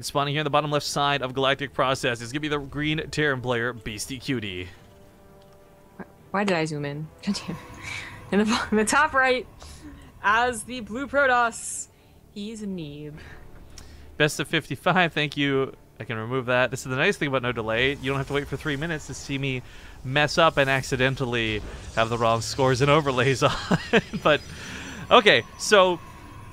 And spawning here in the bottom left side of Galactic Process is going to be the green Terran player, Beastyqt. Why did I zoom in? In the top right, as the blue Protoss, he's a Neeb. Best of 55, thank you. I can remove that. This is the nice thing about no delay. You don't have to wait for 3 minutes to see me mess up and accidentally have the wrong scores and overlays on. But, okay, so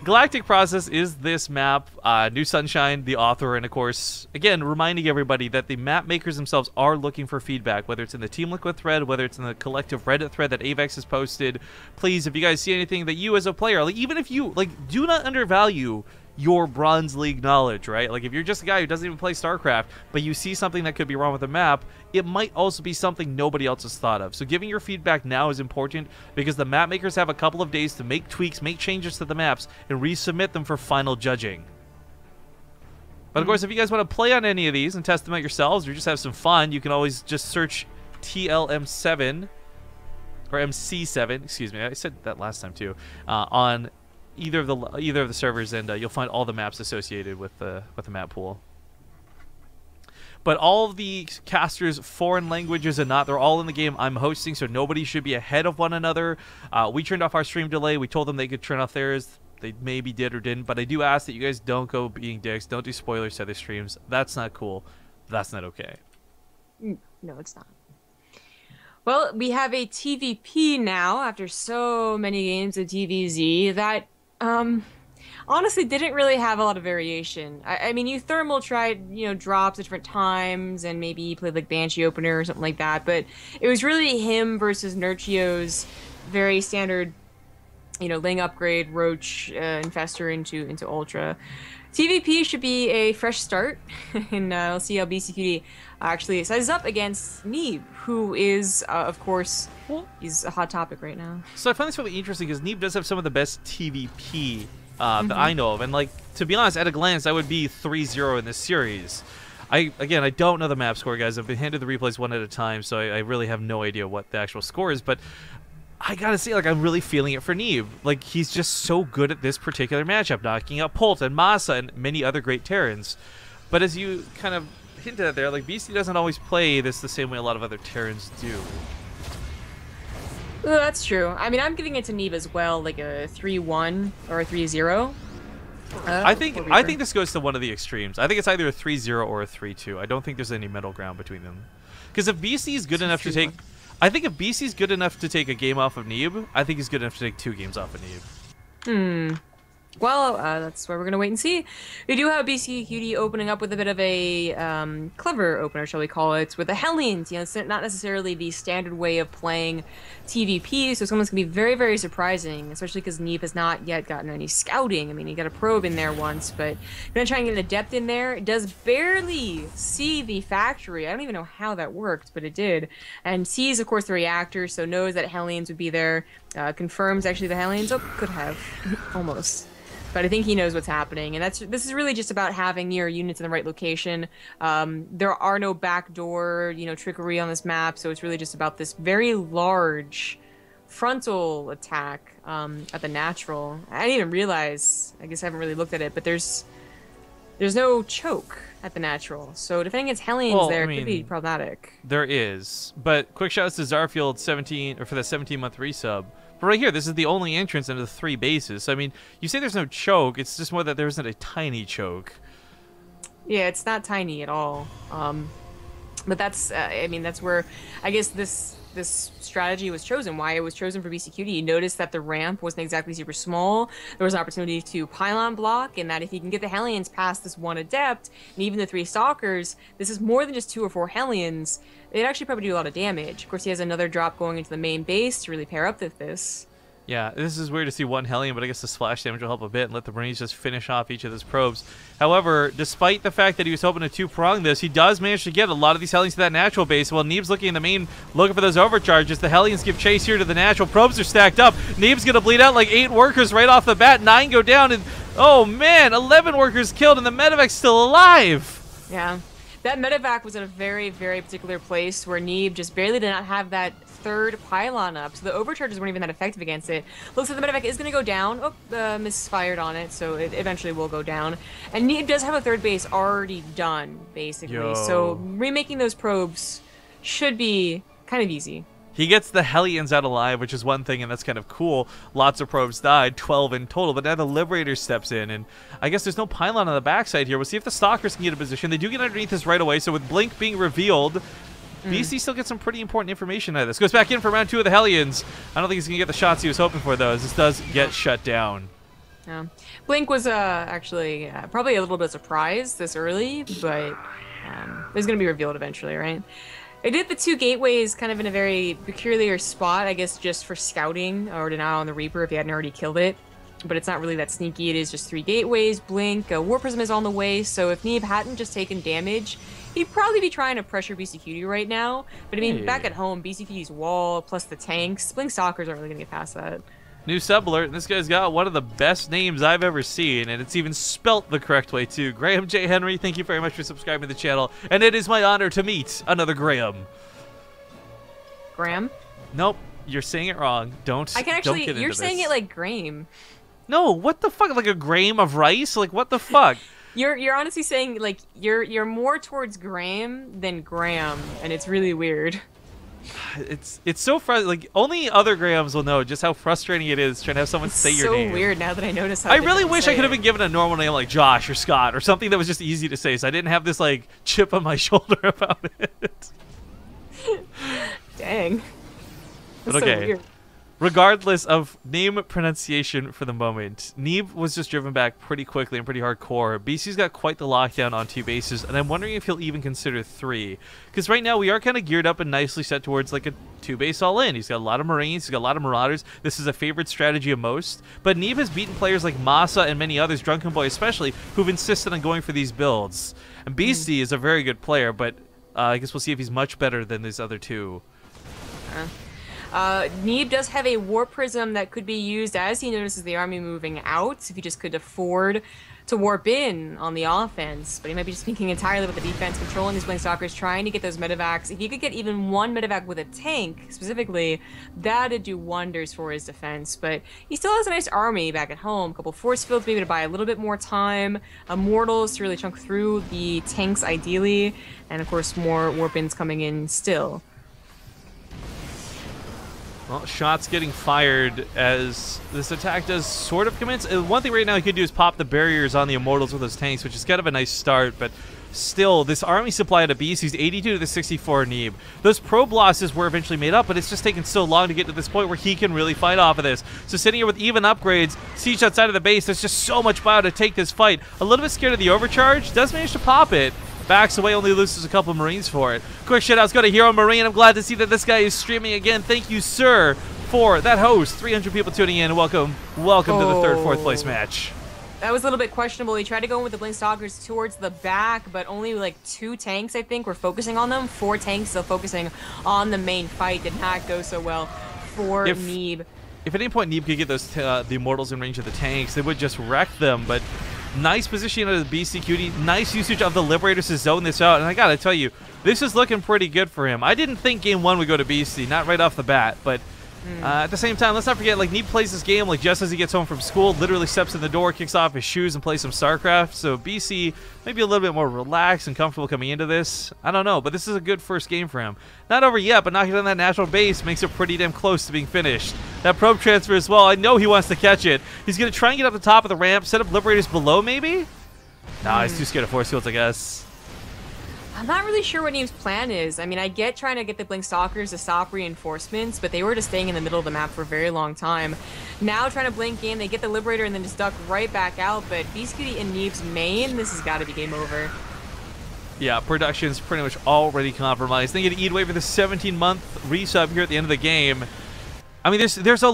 Galactic Process is this map. New Sunshine, the author, and of course, again, reminding everybody that the map makers themselves are looking for feedback, whether it's in the Team Liquid thread, whether it's in the collective Reddit thread that Avex has posted. Please, if you guys see anything that you as a player, like even if you, like, do not undervalue your Bronze League knowledge, right? Like if you're just a guy who doesn't even play StarCraft, but you see something that could be wrong with the map, it might also be something nobody else has thought of. So giving your feedback now is important because the map makers have a couple of days to make tweaks, make changes to the maps, and resubmit them for final judging. But of course, if you guys want to play on any of these and test them out yourselves or just have some fun, you can always just search TLM7 or MC7, excuse me, I said that last time too, on either of the servers, and you'll find all the maps associated with the map pool. But all of the casters, foreign languages and not, they're all in the game I'm hosting, so nobody should be ahead of one another. We turned off our stream delay. We told them they could turn off theirs. They maybe did or didn't, but I do ask that you guys don't go being dicks. Don't do spoilers to other streams. That's not cool. That's not okay. No, it's not. Well, we have a TVP now after so many games of TVZ that honestly didn't really have a lot of variation. I mean, you thermal tried, you know, drops at different times and maybe you played like Banshee opener or something like that, but it was really him versus Nurchio's very standard, you know, Ling upgrade, Roach, Infestor into Ultra. TVP should be a fresh start, and we'll see how Beastyqt actually sizes up against Neeb, who is, of course, he's a hot topic right now. So I find this really interesting because Neeb does have some of the best TVP that I know of, and like, to be honest, at a glance, I would be 3-0 in this series. Again, I don't know the map score, guys. I've been handed the replays one at a time, so I really have no idea what the actual score is, but I gotta say, like, I'm really feeling it for Neeb. Like, he's just so good at this particular matchup, knocking out Pult and Masa and many other great Terrans. But as you kind of hinted at there, like, Beastie doesn't always play this the same way a lot of other Terrans do. Well, that's true. I mean, I'm giving it to Neeb as well, like a 3-1 or a 3-0. I think this goes to one of the extremes. I think it's either a 3-0 or a 3-2. I don't think there's any middle ground between them. Because if Beastie is good enough to take... I think if BC's good enough to take a game off of Neeb, I think he's good enough to take 2 games off of Neeb. Well, that's where we're going to wait and see. We do have Beastyqt opening up with a bit of a clever opener, shall we call it, with the Hellions. You know, it's not necessarily the standard way of playing TVP, so it's almost going to be very, very surprising, especially because Neeb has not yet gotten any scouting. I mean, he got a probe in there once, but going to try and get an adept in there. It does barely see the factory. I don't even know how that worked, but it did. And sees, of course, the reactor, so knows that Hellions would be there. Confirms, actually, the Hellions. Oh, could have. Almost. But I think he knows what's happening, and this is really just about having your units in the right location. There are no backdoor, you know, trickery on this map, so it's really just about this very large frontal attack at the natural. I didn't even realize. I guess I haven't really looked at it, but there's no choke at the natural, so defending against Hellions could be problematic. There is, but quick shout outs to Zarfield 17 or for the 17-month resub. But right here, this is the only entrance into the 3 bases. So, I mean, you say there's no choke. It's just more that there isn't a tiny choke. Yeah, it's not tiny at all. But that's, I mean, that's where I guess this strategy was chosen. Why it was chosen for Beastyqt. You noticed that the ramp wasn't exactly super small. There was an opportunity to pylon block, and that if you can get the Hellions past this 1 adept, and even the 3 stalkers, this is more than just 2 or 4 Hellions. It'd actually probably do a lot of damage. Of course, he has another drop going into the main base to really pair up with this. Yeah, this is weird to see 1 Hellion, but I guess the splash damage will help a bit and let the Marines just finish off each of those probes. However, despite the fact that he was hoping to 2-prong this, he does manage to get a lot of these Hellions to that natural base. While Neeb's looking in the main, looking for those overcharges, the Hellions give chase here to the natural. Probes are stacked up. Neeb's going to bleed out like 8 workers right off the bat. 9 go down, and oh man, 11 workers killed, and the medevac's still alive. Yeah. That medevac was in a very, very particular place where Neeb just barely did not have that third pylon up, so the overcharges weren't even that effective against it. Looks like the medevac is going to go down. Oh, misfired on it, so it eventually will go down. And Neeb does have a third base already done, basically. Yo. So remaking those probes should be kind of easy. He gets the Hellions out alive, which is one thing, and that's kind of cool. Lots of probes died, 12 in total, but now the Liberator steps in, and I guess there's no pylon on the backside here. We'll see if the Stalkers can get a position. They do get underneath this right away, so with Blink being revealed, BC still gets some pretty important information out of this. Goes back in for round 2 of the Hellions. I don't think he's going to get the shots he was hoping for, though, as this does get shut down. Yeah. Blink was actually probably a little bit surprised this early, but it's going to be revealed eventually, right? I did the 2 gateways kind of in a very peculiar spot, I guess just for scouting or denial on the Reaper if he hadn't already killed it. But it's not really that sneaky. It is just 3 gateways, Blink, War Prism is on the way, so if Neeb hadn't just taken damage, he'd probably be trying to pressure Beastyqt right now. But I mean, back at home, Beastyqt's wall plus the tanks, Blink Stalkers aren't really going to get past that. New sub alert, this guy's got one of the best names I've ever seen, and it's even spelt the correct way too. Graham J. Henry, thank you very much for subscribing to the channel, and it is my honor to meet another Graham. Graham? Nope, you're saying it wrong. Don't. I can actually. Don't get into you're saying this. it like Graham. No, what the fuck? Like a grain of rice? Like what the fuck? You're honestly saying like you're more towards Graham than Graham, and it's really weird. It's so frustrating. Like only other Grahams will know just how frustrating it is trying to have someone say your name. So weird now that I notice how. I really wish I could have been given a normal name like Josh or Scott or something that was just easy to say, so I didn't have this like chip on my shoulder about it. Dang. But That's okay. so weird. Regardless of name pronunciation for the moment, Neeb was just driven back pretty quickly and pretty hardcore. BC's got quite the lockdown on 2 bases, and I'm wondering if he'll even consider 3. Because right now we are kind of geared up and nicely set towards like a 2-base all-in. He's got a lot of Marines, he's got a lot of Marauders. This is a favorite strategy of most. But Neeb has beaten players like Masa and many others, Drunken Boy especially, who've insisted on going for these builds. And BC is a very good player, but I guess we'll see if he's much better than these other 2. Neeb does have a War Prism that could be used as he notices the army moving out, if he just could afford to warp in on the offense. But he might be just thinking entirely about the defense, controlling his Blink Stalkers, trying to get those medevacs. If he could get even 1 medevac with a tank, specifically, that'd do wonders for his defense. But he still has a nice army back at home. A couple force fields maybe to buy a little bit more time. Mortals to really chunk through the tanks ideally. And of course, more warp-ins coming in still. Well, shots getting fired as this attack does sort of commence. One thing right now he could do is pop the barriers on the Immortals with those tanks, which is kind of a nice start, but still, this army supply at a beast, he's 82 to the 64 Neeb. Those probe losses were eventually made up, but it's just taken so long to get to this point where he can really fight off of this. So sitting here with even upgrades, siege outside of the base, there's just so much bio to take this fight. A little bit scared of the overcharge, does manage to pop it. Backs away, only loses a couple Marines for it. Quick shoutouts go to Hero Marine. I'm glad to see that this guy is streaming again. Thank you, sir, for that host. 300 people tuning in. Welcome to the 3rd, 4th place match. That was a little bit questionable. He tried to go in with the Blink Stalkers towards the back, but only like 2 tanks, I think, were focusing on them. 4 tanks still focusing on the main fight. Did not go so well for Neeb. If at any point Neeb could get those the Immortals in range of the tanks, they would just wreck them, but nice positioning of the Beastyqt, nice usage of the Liberators to zone this out, and I gotta tell you, this is looking pretty good for him. I didn't think game 1 would go to Beasty, not right off the bat, but at the same time, let's not forget, like, Neeb plays this game like just as he gets home from school, literally steps in the door, kicks off his shoes, and plays some StarCraft, so BC maybe a little bit more relaxed and comfortable coming into this. I don't know, but this is a good first game for him. Not over yet, but knocking down that natural base makes it pretty damn close to being finished. That probe transfer as well, I know he wants to catch it. He's going to try and get up the top of the ramp, set up Liberators below, maybe? Nah, he's too scared of force fields, I guess. I'm not really sure what Neeb's plan is. I mean, I get trying to get the Blink Stalkers to stop reinforcements, but they were just staying in the middle of the map for a very long time. Now trying to blink in, they get the Liberator and then just duck right back out, but Beastyqt in Neeb's main, this has got to be game over. Yeah, production's pretty much already compromised. They get to eat away for the 17-month resub here at the end of the game. I mean, there is a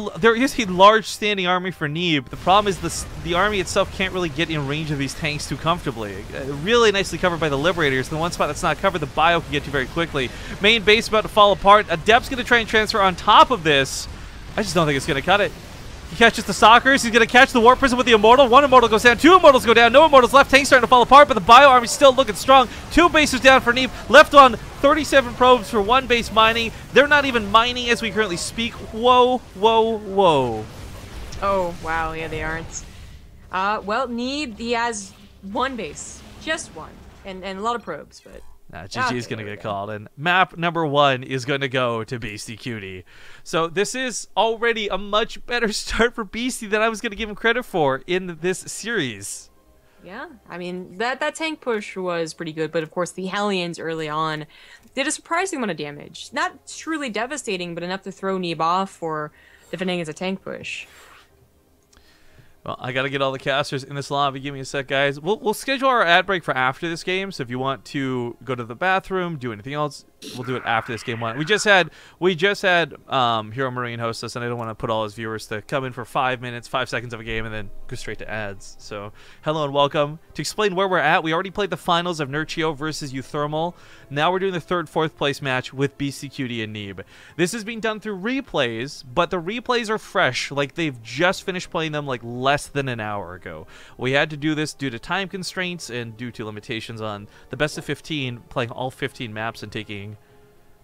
large standing army for Neeb. The problem is the army itself can't really get in range of these tanks too comfortably. Really nicely covered by the Liberators. The one spot that's not covered, the bio can get to very quickly. Main base about to fall apart. Adept's going to try and transfer on top of this. I just don't think it's going to cut it. He catches the Stalkers. He's going to catch the Warp Prism with the Immortal. One Immortal goes down. Two Immortals go down. No Immortals left. Tank's starting to fall apart, but the Bio Army's still looking strong. Two bases down for Neeb. Left on 37 probes for one base mining. They're not even mining as we currently speak. Whoa, whoa, whoa. Oh, wow. Yeah, they aren't. Well, Neeb, he has one base. Just one. And a lot of probes, but... Nah, GG's going to get called, and map number 1 is going to go to Beastyqt. So this is already a much better start for Beastie than I was going to give him credit for in this series. Yeah, I mean, that tank push was pretty good, but of course the Hellions early on did a surprising amount of damage. Not truly devastating, but enough to throw Neeb off for defending as a tank push. Well, I got to get all the casters in this lobby. Give me a sec, guys. We'll schedule our ad break for after this game. So if you want to go to the bathroom, do anything else, we'll do it after this game one. We just had Hero Marine host us, and I don't want to put all his viewers to come in for 5 minutes, 5 seconds of a game, and then go straight to ads. So hello and welcome. To explain where we're at, we already played the finals of Nurchio versus Euthermal. Now we're doing the 3rd, 4th place match with Beastyqt and Neeb. This is being done through replays, but the replays are fresh. Like, they've just finished playing them like less than an hour ago. We had to do this due to time constraints and due to limitations on the best of 15, playing all 15 maps and taking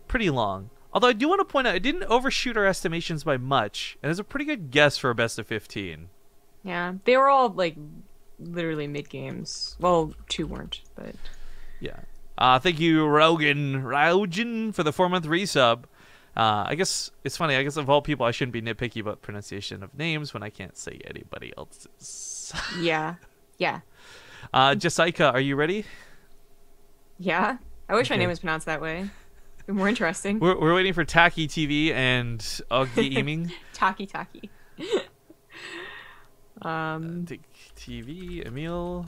pretty long. Although I do want to point out, it didn't overshoot our estimations by much, and it's a pretty good guess for a best of 15. Yeah, they were all like literally mid games. Well, 2 weren't, but yeah. Thank you, Raugen, for the 4-month resub. I guess it's funny. I guess of all people, I shouldn't be nitpicky about pronunciation of names when I can't say anybody else's. Yeah. Yeah. Jessica, are you ready? Yeah. I wish my name was pronounced that way. It'd be more interesting. We're waiting for Taki TV and Oggi Eaming. Taki. TV, Emil.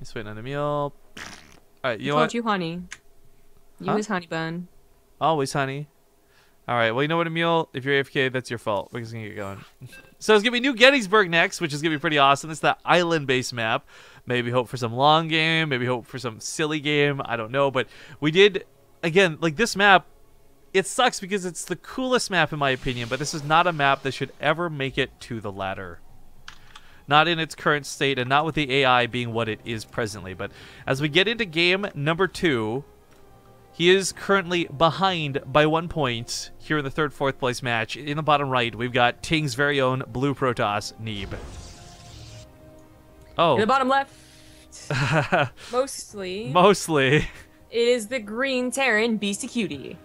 Just waiting on Emil. All right, you know what? what? You honey. You is honey bun. Always honey. All right, well, you know what, Emil? If you're AFK, that's your fault. We're just going to get going. So it's going to be New Gettysburg next, which is going to be pretty awesome. It's that island-based map. Maybe hope for some long game. Maybe hope for some silly game. I don't know. But we did, again, like this map, it sucks because it's the coolest map in my opinion. But this is not a map that should ever make it to the ladder. Not in its current state and not with the AI being what it is presently. But as we get into game number 2... he is currently behind by 1 point here in the 3rd, 4th place match. In the bottom right, we've got Ting's very own Blue Protoss, Neeb. Oh. In the bottom left, mostly, it is the green Terran Beastyqt.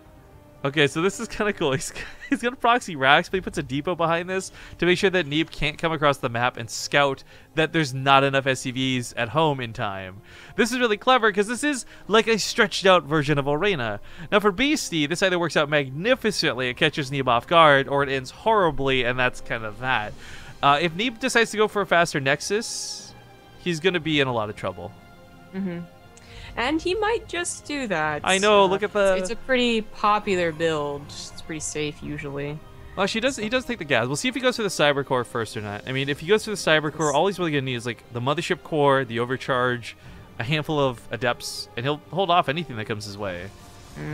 Okay, so this is kind of cool. He's going to proxy racks, but he puts a depot behind this to make sure that Neeb can't come across the map and scout that there's not enough SCVs at home in time. This is really clever because this is like a stretched out version of Arena. Now for Beastie, this either works out magnificently, it catches Neeb off guard, or it ends horribly, and that's kind of that. If Neeb decides to go for a faster Nexus, he's going to be in a lot of trouble. Mm-hmm. And he might just do that. I know, look at the... It's a pretty popular build. It's pretty safe, usually. Well, he does take the gas. We'll see if he goes for the Cyber Core first or not. I mean, if he goes for the Cyber Core, all he's really going to need is, like, the Mothership Core, the Overcharge, a handful of Adepts, and he'll hold off anything that comes his way.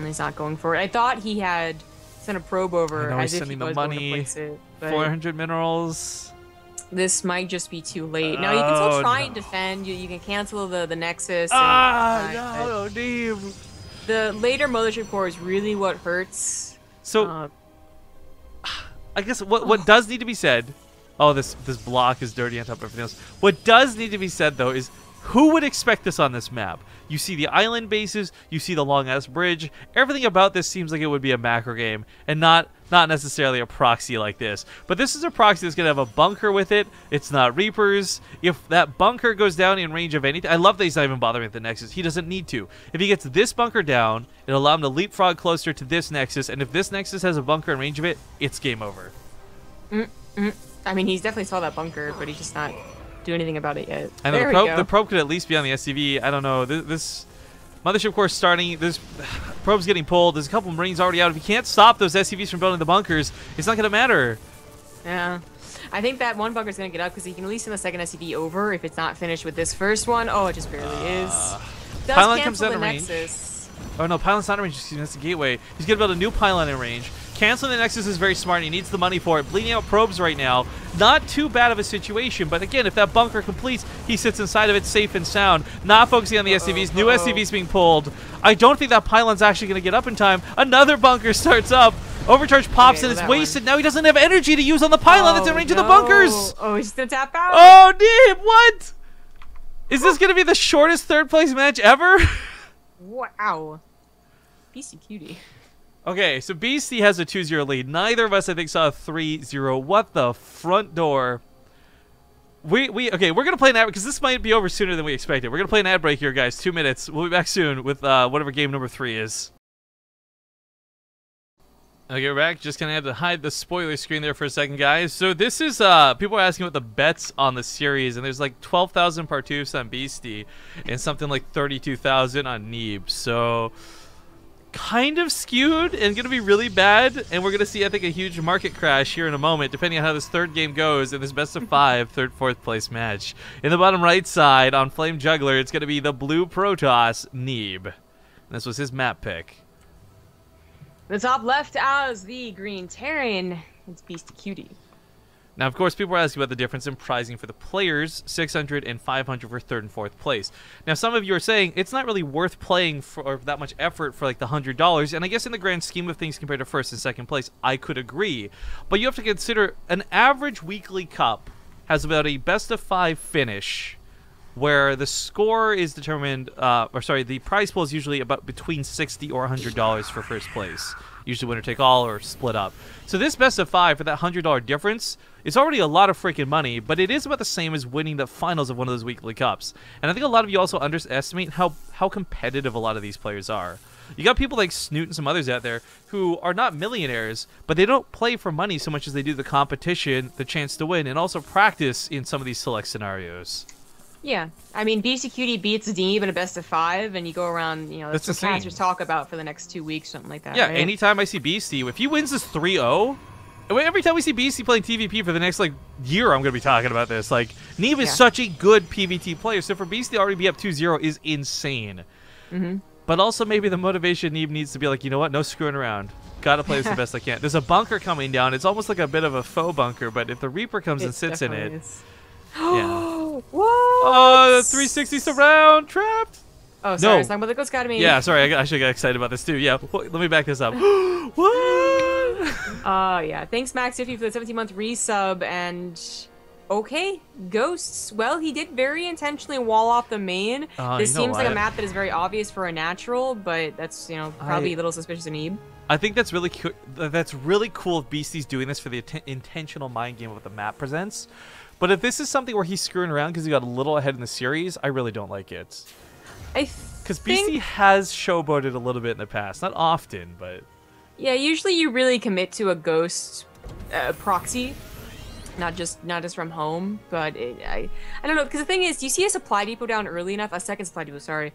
He's not going for it. I thought he had sent a probe over as if he was going to place it. 400 minerals... This might just be too late. Now, you can still try and defend. You can cancel the Nexus. No, Neeb. The later Mothership Core is really what hurts. So, I guess what does need to be said... Oh, this block is dirty on top of everything else. What does need to be said, though, is who would expect this on this map? You see the island bases, you see the long-ass bridge. Everything about this seems like it would be a macro game, and not necessarily a proxy like this. But this is a proxy that's going to have a bunker with it. It's not Reapers. If that bunker goes down in range of anything... I love that he's not even bothering with the Nexus. He doesn't need to. If he gets this bunker down, it'll allow him to leapfrog closer to this Nexus, and if this Nexus has a bunker in range of it, it's game over. I mean, he's definitely saw that bunker, but he's just not do anything about it yet. I know the probe could at least be on the SCV. I don't know. This Mothership Core starting. This probe's getting pulled. There's a couple Marines already out. If you can't stop those SCVs from building the bunkers, it's not going to matter. Yeah. I think that one bunker's going to get up because he can at least send the second SCV over if it's not finished with this first one. Oh, it just barely is. Pylon comes out the of range. Nexus. Oh no, Pylon's not in range. Excuse me, that's the gateway. He's going to build a new Pylon in range. Canceling the Nexus is very smart. He needs the money for it. Bleeding out probes right now. Not too bad of a situation, but again, if that bunker completes, he sits inside of it safe and sound. Not focusing on the SCVs. New SCVs being pulled. I don't think that pylon's actually going to get up in time. Another bunker starts up. Overcharge pops and it's wasted. Now he doesn't have energy to use on the pylon that's in range of the bunkers. Oh, he's going to tap out. Oh, Neeb, what? Is this going to be the shortest third place match ever? Wow. Beastyqt. Okay, so Beastie has a 2-0 lead. Neither of us, I think, saw a 3-0. What the front door? Okay, we're going to play an ad because this might be over sooner than we expected. We're going to play an ad break here, guys. 2 minutes. We'll be back soon with whatever game number 3 is. Okay, we're back. Just going to have to hide the spoiler screen there for a second, guys. So this is, people are asking about the bets on the series, and there's like 12,000 Partoofs on Beastie and something like 32,000 on Neeb. So kind of skewed and going to be really bad, and we're going to see, I think, a huge market crash here in a moment, depending on how this third game goes in this best of 5 third-fourth place match. In the bottom right side on Flame Juggler, it's going to be the blue Protoss, Neeb. And this was his map pick. The top left as the green Terran, it's Beastyqt. Now, of course, people are asking about the difference in pricing for the players, 600 and 500 for third and fourth place. Now, some of you are saying it's not really worth playing for that much effort for like the $100, and I guess in the grand scheme of things compared to first and second place, I could agree. But you have to consider an average weekly cup has about a best of 5 finish, where the score is determined, the prize pool is usually about between $60 or $100 for first place. Usually winner take all or split up. So this best of 5 for that $100 difference is already a lot of freaking money, but it is about the same as winning the finals of one of those weekly cups. And I think a lot of you also underestimate how competitive a lot of these players are. You got people like Snoot and some others out there who are not millionaires, but they don't play for money so much as they do the competition, the chance to win, and also practice in some of these select scenarios. Yeah, I mean, Beastyqt beats Neeb in a best of 5, and you go around, you know, that's what casters talk about for the next 2 weeks, something like that. Yeah, right? Anytime I see Beastie, if he wins this 3-0, every time we see Beastie playing TVP for the next, like, year, I'm going to be talking about this. Like, Neeb is such a good PvT player, so for Beastie to already be up 2-0 is insane. Mm-hmm. But also maybe the motivation Neeb needs to be like, you know what, no screwing around. Gotta play this the best I can. There's a bunker coming down. It's almost like a bit of a faux bunker, but if the Reaper comes and sits in it... Yeah. What? Oh, 360 surround trapped. Oh, sorry. I was talking about the Ghost Academy. Yeah, sorry. I actually got excited about this too. Yeah, let me back this up. What? Yeah. Thanks, Max Iffy, for the 17-month resub. And okay, Ghosts. Well, he did very intentionally wall off the main. This seems like a map that is very obvious for a natural, but that's probably a little suspicious of Neeb. I think that's really cool. That's really cool if Beastie's doing this for the intentional mind game of what the map presents. But if this is something where he's screwing around because he got a little ahead in the series, I really don't like it. Because Beastie has showboated a little bit in the past. Not often, but... Yeah, usually you really commit to a Ghost proxy. Not just from home, but I don't know, because the thing is, you see a supply depot down early enough, a second supply depot, sorry.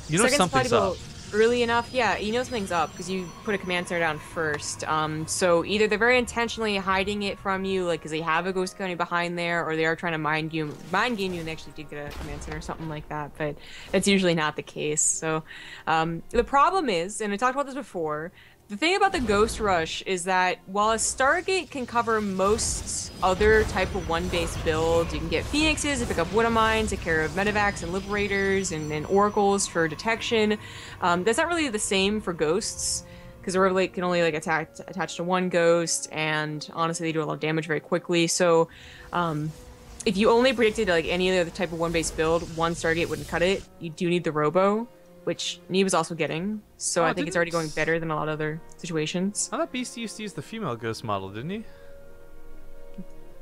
You know something's up. Early enough, yeah, you know something's up because you put a command center down first. So either they're very intentionally hiding it from you, like because they have a Ghost Academy behind there, or they are trying to mind game you and they actually did get a command center or something like that. But that's usually not the case. So the problem is, and I talked about this before, the thing about the Ghost Rush is that while a Stargate can cover most other type of one-base builds, you can get Phoenixes to pick up Woodamines, take care of Medivacs and Liberators and Oracles for detection. That's not really the same for Ghosts, because they can only attach to one Ghost, and honestly they do a lot of damage very quickly. So if you only predicted like any other type of one-base build, one Stargate wouldn't cut it. You do need the Robo, which Neeb is also getting, so I think it's already going better than a lot of other situations. I thought Beastie used to use the female Ghost model, didn't he?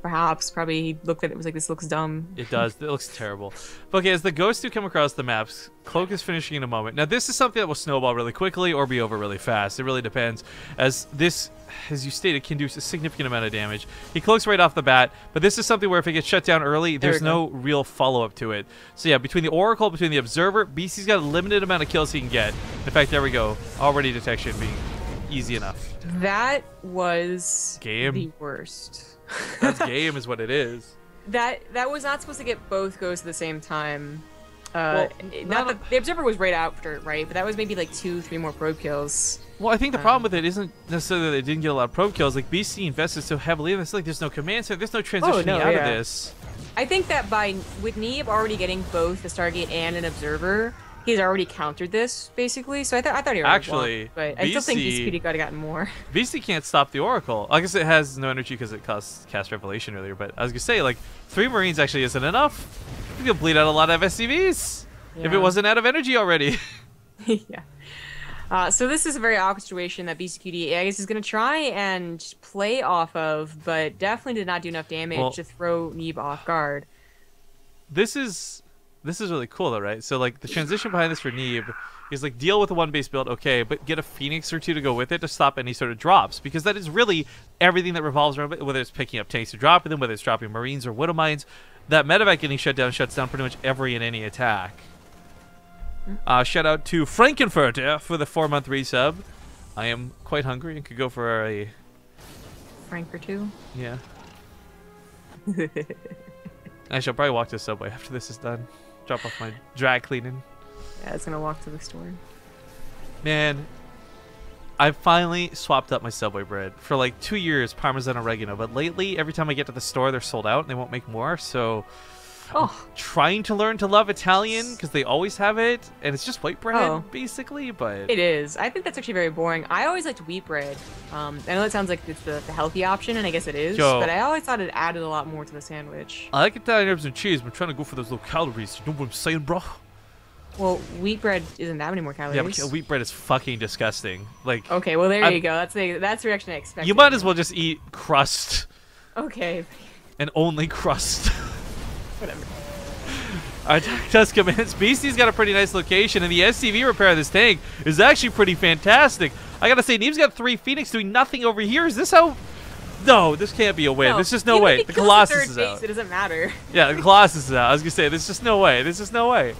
Perhaps. Probably he looked at it and was like, this looks dumb. It does. It looks terrible. But okay, as the Ghosts do come across the maps, Cloak is finishing in a moment. Now, this is something that will snowball really quickly or be over really fast. It really depends. As this, as you stated, can do a significant amount of damage. He cloaks right off the bat, but this is something where if it gets shut down early, there's no real follow-up to it. So yeah, between the Oracle, between the Observer, Beastie's got a limited amount of kills he can get. In fact, there we go. Already detection being easy enough. That was game. The worst. That's game is what it is. That was not supposed to get both Ghosts at the same time. Uh, Well, not that the observer was right after, right? But that was maybe like 2-3 more probe kills. Well, I think the problem with it isn't necessarily that they didn't get a lot of probe kills. Like, BC invested so heavily in this. Like, there's no command center. There's no transitioning out of this. I think that with Neeb already getting both the Stargate and an observer, he's already countered this basically. So I thought he already Actually, won, but I still think BC could have gotten more. BC can't stop the Oracle. I guess it has no energy because it cast Revelation earlier. But I was gonna say, like, 3 Marines actually isn't enough. You'll bleed out a lot of SCVs if it wasn't out of energy already. Yeah. So this is a very awkward situation that Beastyqt, I guess, is going to try and play off of, but definitely did not do enough damage to throw Neeb off guard. This is really cool though, right? So like the transition behind this for Neeb is like deal with the 1 base build, okay, but get a Phoenix or 2 to go with it to stop any sort of drops, because that is really everything that revolves around it, whether it's picking up tanks to drop them, whether it's dropping Marines or Widow Mines. That medevac getting shut down shuts down pretty much every and any attack. Shout out to Frankenfurter for the 4-month resub. I am quite hungry and could go for a Frank or 2. Yeah. I shall probably walk to the subway after this is done. Drop off my dry cleaning. Yeah, it's gonna walk to the store. Man, I finally swapped up my Subway bread. For like 2 years, Parmesan oregano, but lately, every time I get to the store, they're sold out and they won't make more, so... I'm trying to learn to love Italian because they always have it, and it's just white bread basically. But it is. I think that's actually very boring. I always liked wheat bread. I know it sounds like it's the healthy option, and I guess it is. But I always thought it added a lot more to the sandwich. I like Italian herbs and cheese, but I'm trying to go for those low calories. You know what I'm saying, bro? Well, wheat bread isn't that many more calories. Yeah, but wheat bread is fucking disgusting. Like, okay, well there you go. That's the reaction I expected. You might as well just eat crust. Okay. And only crust. Whatever. Our attack does commence. Beasty's got a pretty nice location, and the SCV repair of this tank is actually pretty fantastic. I gotta say, Neeb's got 3 Phoenix doing nothing over here. Is this how... No, this can't be a win. There's just no way. The Colossus is out. It doesn't matter. Yeah, the Colossus is out. I was gonna say, there's just no way. There's just no way.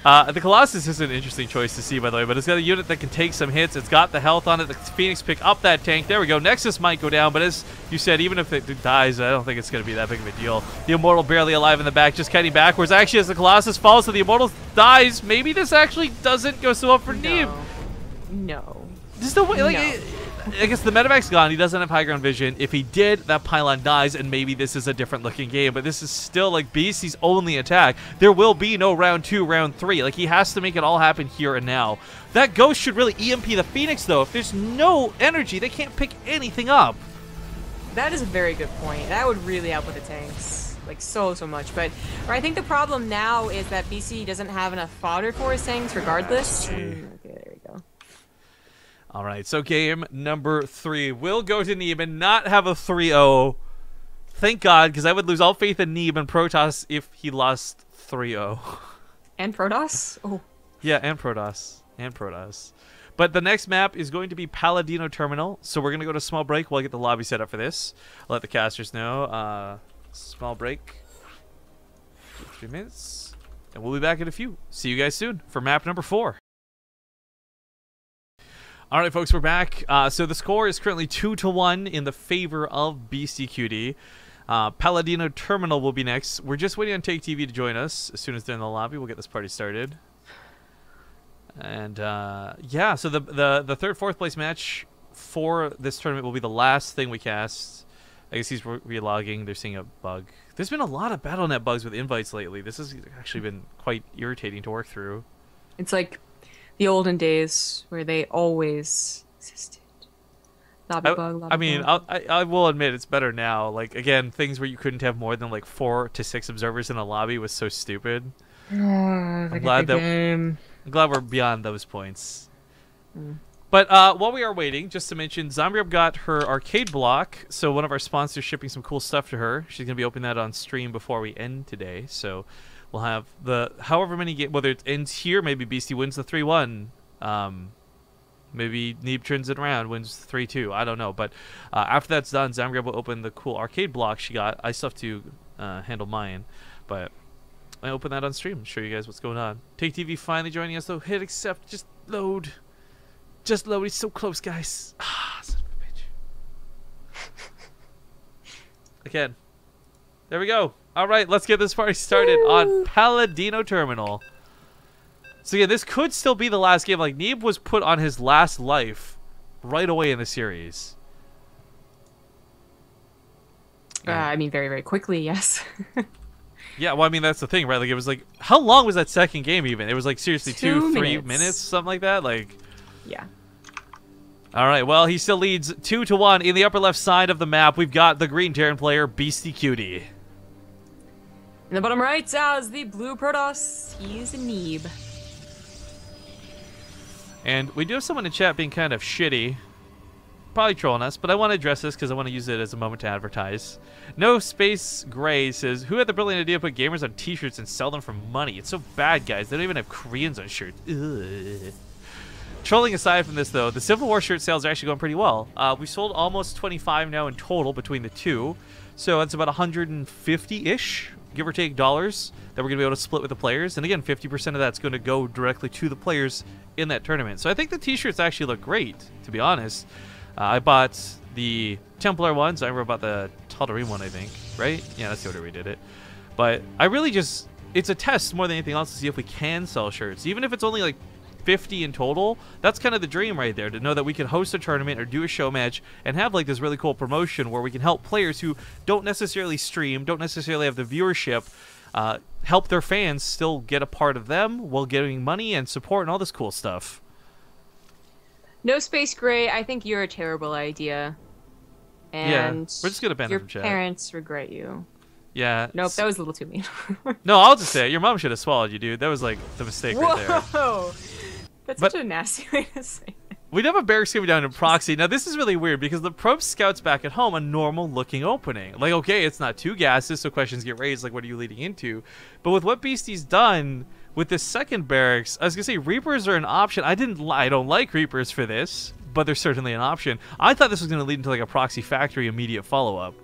The Colossus is an interesting choice to see, by the way, but it's got a unit that can take some hits. It's got the health on it. The Phoenix pick up that tank. There we go. Nexus might go down, but as you said, even if it dies, I don't think it's going to be that big of a deal. The Immortal barely alive in the back, just kiting backwards. Actually, as the Colossus falls, so the Immortal dies. Maybe this actually doesn't go so well for Neeb. No. There's no way. Like, I guess the medevac's gone. He doesn't have high ground vision. If he did, that pylon dies, and maybe this is a different looking game. But this is still like Beasty's only attack. There will be no round 2, round 3. Like, he has to make it all happen here and now. That Ghost should really EMP the Phoenix, though. If there's no energy, they can't pick anything up. That is a very good point. That would really help with the tanks. Like, so much. But I think the problem now is that BC doesn't have enough fodder for his tanks regardless. Okay, there we go. All right, so game number 3 will go to Neeb and not have a 3-0. Thank God, because I would lose all faith in Neeb and Protoss if he lost 3-0. And Protoss? Oh. Yeah, and Protoss. And Protoss. But the next map is going to be Palladino Terminal, so we're going to go to small break while I get the lobby set up for this. I'll let the casters know. Small break. 3 minutes. And we'll be back in a few. See you guys soon for map number 4. All right, folks, we're back. So the score is currently 2-1 in the favor of Beastyqt. Palladino Terminal will be next. We're just waiting on TakeTV to join us. As soon as they're in the lobby, we'll get this party started. And yeah, so the third, fourth place match for this tournament will be the last thing we cast. I guess he's relogging. They're seeing a bug. There's been a lot of BattleNet bugs with invites lately. This has actually been quite irritating to work through. It's like the olden days where they always existed. Lobby bug, I mean, I will admit it's better now. Like, again, things where you couldn't have more than like 4 to 6 observers in a lobby was so stupid. I'm glad we're beyond those points. But while we are waiting, just to mention, Zombieb got her arcade block, so one of our sponsors shipping some cool stuff to her. She's going to be opening that on stream before we end today, so we'll have the however many games, whether it ends here, maybe Beastie wins the 3-1, maybe Neeb turns it around, wins 3-2, I don't know, but after that's done, Zombieb will open the cool arcade block she got. I still have to handle mine, but I open that on stream, show you guys what's going on. TakeTV finally joining us, though. Hit accept, just load. Just load, he's so close, guys. Ah, son of a bitch. Again. There we go. All right, let's get this party started on Paladino Terminal. So yeah, this could still be the last game. Like, Neeb was put on his last life right away in the series. I mean, very, very quickly, yes. Yeah, well, I mean, that's the thing, right? Like, it was like, how long was that second game even? It was like, seriously, 2-3 minutes, something like that? Like, yeah. All right, well, he still leads 2-1. In the upper left side of the map, we've got the green Terran player, Beastyqt. In the bottom right, as the blue Protoss, he's a Neeb. And we do have someone in chat being kind of shitty. Probably trolling us, but I want to address this because I want to use it as a moment to advertise. No Space Gray says, who had the brilliant idea to put gamers on t-shirts and sell them for money? It's so bad, guys. They don't even have Koreans on shirts. Ugh. Trolling aside from this, though, the Civil War shirt sales are actually going pretty well. We sold almost 25 now in total between the two. So that's about 150-ish, give or take, dollars that we're going to be able to split with the players. And again, 50% of that's going to go directly to the players in that tournament. So I think the t-shirts actually look great, to be honest. I bought the Templar ones. I remember about the Tal'Darim one, I think, right? Yeah, that's the order we did it. But I really just, it's a test more than anything else to see if we can sell shirts. Even if it's only like 50 in total, that's kind of the dream right there, to know that we can host a tournament or do a show match and have like this really cool promotion where we can help players who don't necessarily stream, don't necessarily have the viewership, help their fans still get a part of them while getting money and support and all this cool stuff. No Space Gray, I think you're a terrible idea. And yeah, we're just gonna ban your them from chat. parents regret you. Yeah. Nope, that was a little too mean. No, I'll just say it. Your mom should have swallowed you, dude. That was like the mistake right there. Whoa! That's such a nasty way to say it. We have a barracks coming down in proxy. Now, this is really weird because the probe scouts back at home a normal-looking opening. Like, okay, it's not two gases, so questions get raised, like, what are you leading into? But with what Beastie's done with this second barracks, I was going to say Reapers are an option. I don't like Reapers for this, but they're certainly an option. I thought this was going to lead into, like, a proxy factory immediate follow-up.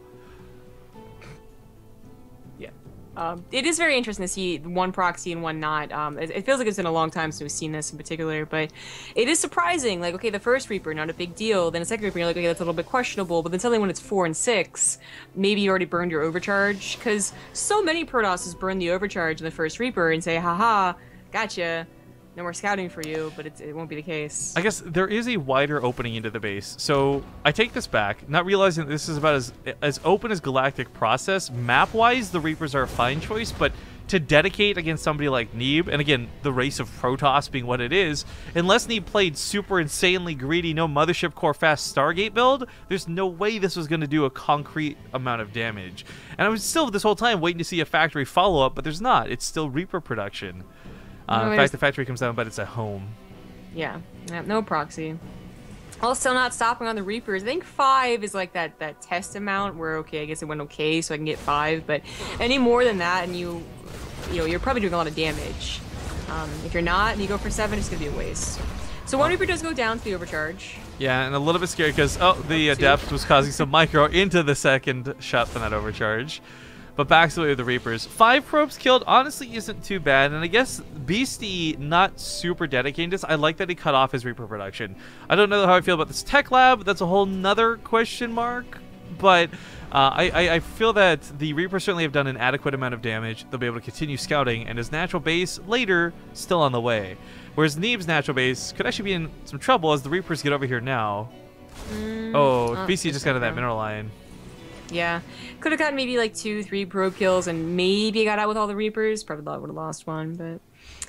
It is very interesting to see one proxy and one not. It feels like it's been a long time since we've seen this in particular, but it is surprising. Like, okay, the first Reaper, not a big deal. Then a second Reaper, you're like, okay, that's a little bit questionable. But then suddenly when it's 4 and 6, maybe you already burned your overcharge. Because so many Protosses burn the overcharge in the first Reaper and say, haha, gotcha. No more scouting for you, but it won't be the case. I guess there is a wider opening into the base. So I take this back, not realizing that this is about as open as Galactic Process. Map-wise, the Reapers are a fine choice, but to dedicate against somebody like Neeb, and again, the race of Protoss being what it is, unless Neeb played super insanely greedy, no Mothership Core fast Stargate build, there's no way this was going to do a concrete amount of damage. And I was still, this whole time, waiting to see a factory follow-up, but there's not. It's still Reaper production. In fact, the factory comes down, but it's at home. Yeah, no proxy. Also, not stopping on the Reapers. I think 5 is like that test amount where, okay, I guess it went okay, so I can get 5. But any more than that, and you're probably doing a lot of damage. If you're not, and you go for 7, it's gonna be a waste. So one Reaper does go down to the overcharge. Yeah, and a little bit scary because the Adept was causing some micro into the second shot from that overcharge. But back to the way with the Reapers. 5 probes killed honestly isn't too bad, and I guess Beastie not super dedicated to this. I like that he cut off his Reaper production. I don't know how I feel about this tech lab. That's a whole nother question mark. But I feel that the Reapers certainly have done an adequate amount of damage. They'll be able to continue scouting, and his natural base later still on the way. Whereas Neeb's natural base could actually be in some trouble as the Reapers get over here now. Beastie just got in that mineral line. Yeah, could have gotten maybe like 2-3 probe kills and maybe got out with all the Reapers. Probably would have lost one, but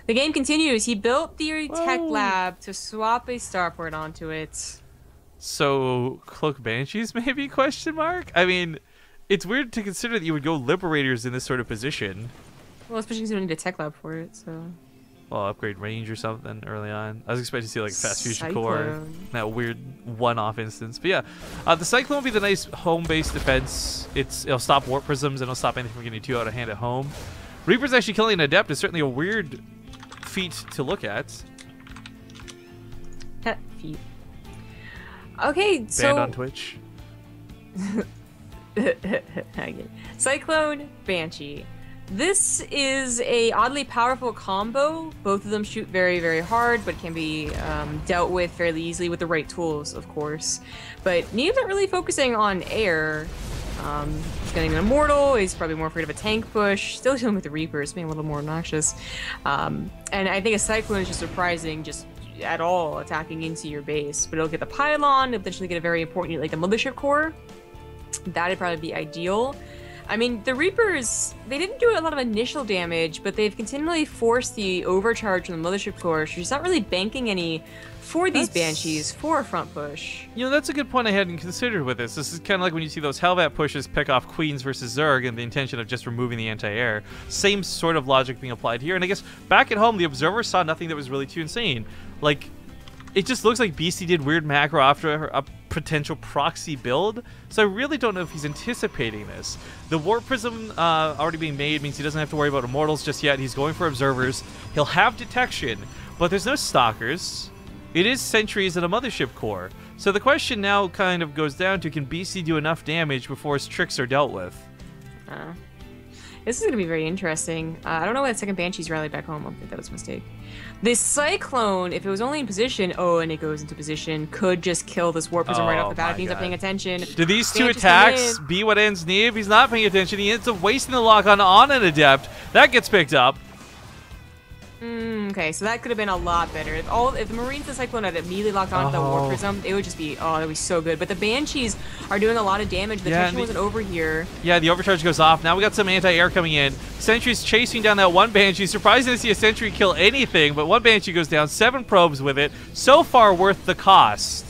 the game continues. He built the tech lab to swap a starport onto it. So Cloak Banshees maybe, question mark? I mean, it's weird to consider that you would go Liberators in this sort of position. Well, especially because you don't need a tech lab for it, so... Well, upgrade range or something early on. I was expecting to see like Fast Fusion Core, that weird one-off instance. But yeah, the Cyclone will be the nice home-based defense. It'll stop Warp Prisms and it'll stop anything from getting too out of hand at home. Reaper's actually killing an Adept is certainly a weird feat to look at. Feat. Okay, so... Banned on Twitch. Cyclone, Banshee. This is a oddly powerful combo. Both of them shoot very, very hard, but can be dealt with fairly easily with the right tools, of course. But Neeb's not really focusing on air. He's getting an Immortal. He's probably more afraid of a tank push. Still dealing with the Reapers, being a little more obnoxious. And I think a Cyclone is just surprising, just at all attacking into your base. But it'll get the Pylon, it'll potentially get a very important, like the Mothership Core. That'd probably be ideal. I mean, the Reapers, they didn't do a lot of initial damage, but they've continually forced the overcharge on the Mothership Core, so she's not really banking any for these Banshees for a front push. You know, that's a good point I hadn't considered with this. This is kind of like when you see those Helvat pushes pick off Queens versus Zerg and the intention of just removing the anti-air. Same sort of logic being applied here. And I guess back at home, the Observer saw nothing that was really too insane. Like, it just looks like Beastie did weird macro after a potential proxy build, so I really don't know if he's anticipating this. The Warp Prism already being made means he doesn't have to worry about Immortals just yet. He's going for Observers. He'll have Detection, but there's no Stalkers. It is Sentries and a Mothership Core. So the question now kind of goes down to, can BC do enough damage before his tricks are dealt with? This is going to be very interesting. I don't know why that second Banshee's rallied back home. I think that was a mistake. This Cyclone, if it was only in position, and it goes into position, could just kill this Warp Prism right off the bat if he's not paying attention. Do these two attacks be what ends Neeb? He's not paying attention. He ends up wasting the lock on an Adept. That gets picked up. Okay, so that could have been a lot better. If the Marines and the Cyclone had immediately locked onto the Warp Prism, it would just be, that would be so good. But the Banshees are doing a lot of damage. The tension wasn't over here. Yeah, the overcharge goes off. Now we got some anti-air coming in. Sentry's chasing down that one Banshee. Surprising to see a Sentry kill anything, but one Banshee goes down. 7 probes with it. So far worth the cost.